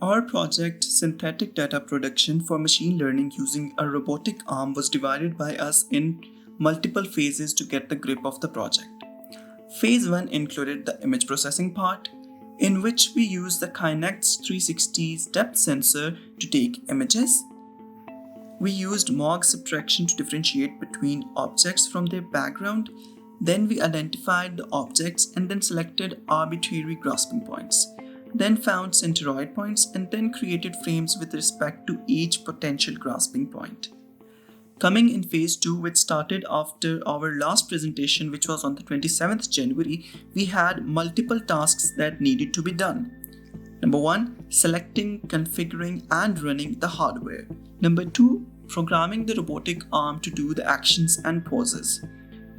Our project, Synthetic Data Production for Machine Learning using a robotic arm, was divided by us in multiple phases to get the grip of the project. Phase 1 included the image processing part, in which we used the Kinect's 360's depth sensor to take images. We used Moog subtraction to differentiate between objects from their background. Then we identified the objects and then selected arbitrary grasping points. Then found centroid points and then created frames with respect to each potential grasping point. Coming in phase 2, which started after our last presentation, which was on the 27th January, we had multiple tasks that needed to be done. Number 1, selecting, configuring and running the hardware. Number 2, programming the robotic arm to do the actions and poses.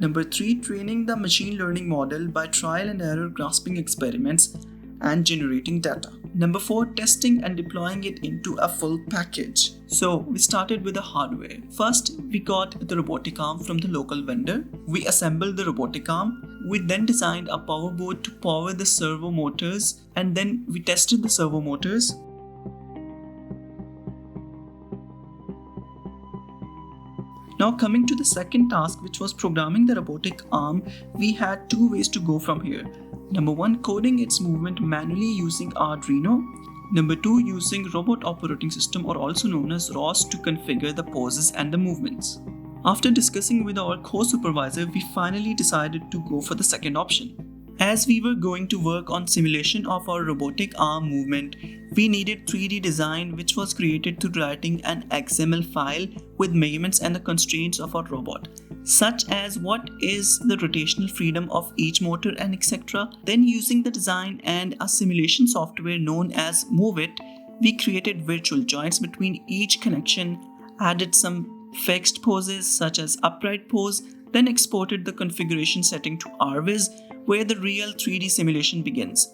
Number 3, training the machine learning model by trial and error grasping experiments and generating data. Number 4, testing and deploying it into a full package. So we started with the hardware. First, we got the robotic arm from the local vendor. We assembled the robotic arm. We then designed a power board to power the servo motors, and then we tested the servo motors. Now coming to the second task, which was programming the robotic arm, we had two ways to go from here. Number 1, coding its movement manually using Arduino. Number 2, using Robot Operating System, or also known as ROS, to configure the poses and the movements. After discussing with our co-supervisor, we finally decided to go for the second option. As we were going to work on simulation of our robotic arm movement, we needed 3D design, which was created through writing an XML file with measurements and the constraints of our robot, such as what is the rotational freedom of each motor and etc. Then using the design and a simulation software known as MoveIt, we created virtual joints between each connection, added some fixed poses such as upright pose, then exported the configuration setting to RViz, where the real 3D simulation begins.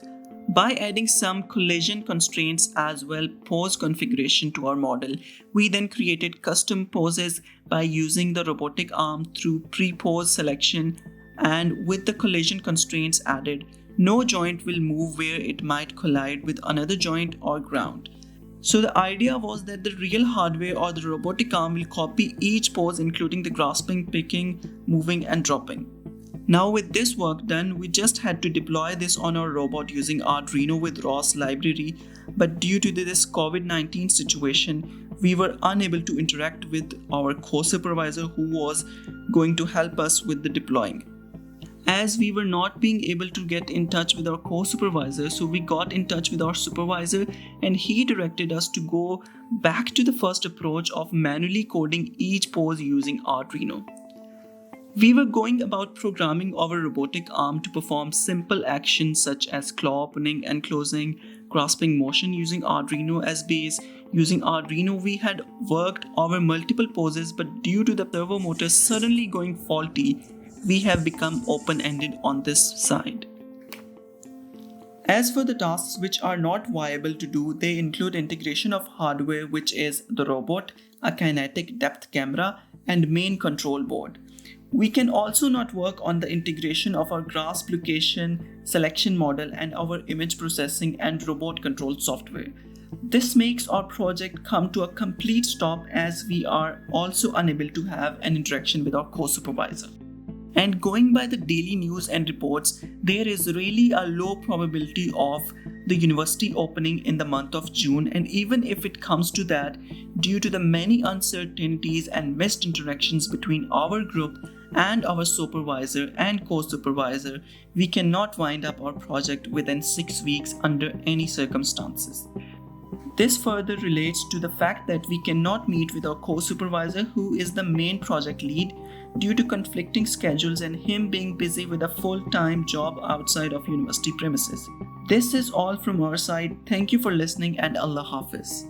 By adding some collision constraints as well pose configuration to our model, we then created custom poses by using the robotic arm through pre-pose selection, and with the collision constraints added, no joint will move where it might collide with another joint or ground. So the idea was that the real hardware or the robotic arm will copy each pose, including the grasping, picking, moving and dropping. Now with this work done, we just had to deploy this on our robot using Arduino with ROS library, but due to this COVID-19 situation, we were unable to interact with our co-supervisor who was going to help us with the deploying. As we were not being able to get in touch with our co-supervisor, so we got in touch with our supervisor and he directed us to go back to the first approach of manually coding each pose using Arduino. We were going about programming our robotic arm to perform simple actions such as claw opening and closing, grasping motion using Arduino as base. Using Arduino, we had worked over multiple poses, but due to the servo motor suddenly going faulty, we have become open-ended on this side. As for the tasks which are not viable to do, they include integration of hardware, which is the robot, a kinetic depth camera, and main control board. We can also not work on the integration of our grasp location selection model and our image processing and robot control software. This makes our project come to a complete stop, as we are also unable to have an interaction with our co-supervisor. And going by the daily news and reports, there is really a low probability of the university opening in the month of June, and even if it comes to that, due to the many uncertainties and missed interactions between our group and our supervisor and co-supervisor, we cannot wind up our project within 6 weeks under any circumstances. This further relates to the fact that we cannot meet with our co-supervisor, who is the main project lead, due to conflicting schedules and him being busy with a full-time job outside of university premises. This is all from our side. Thank you for listening, and Allah Hafiz.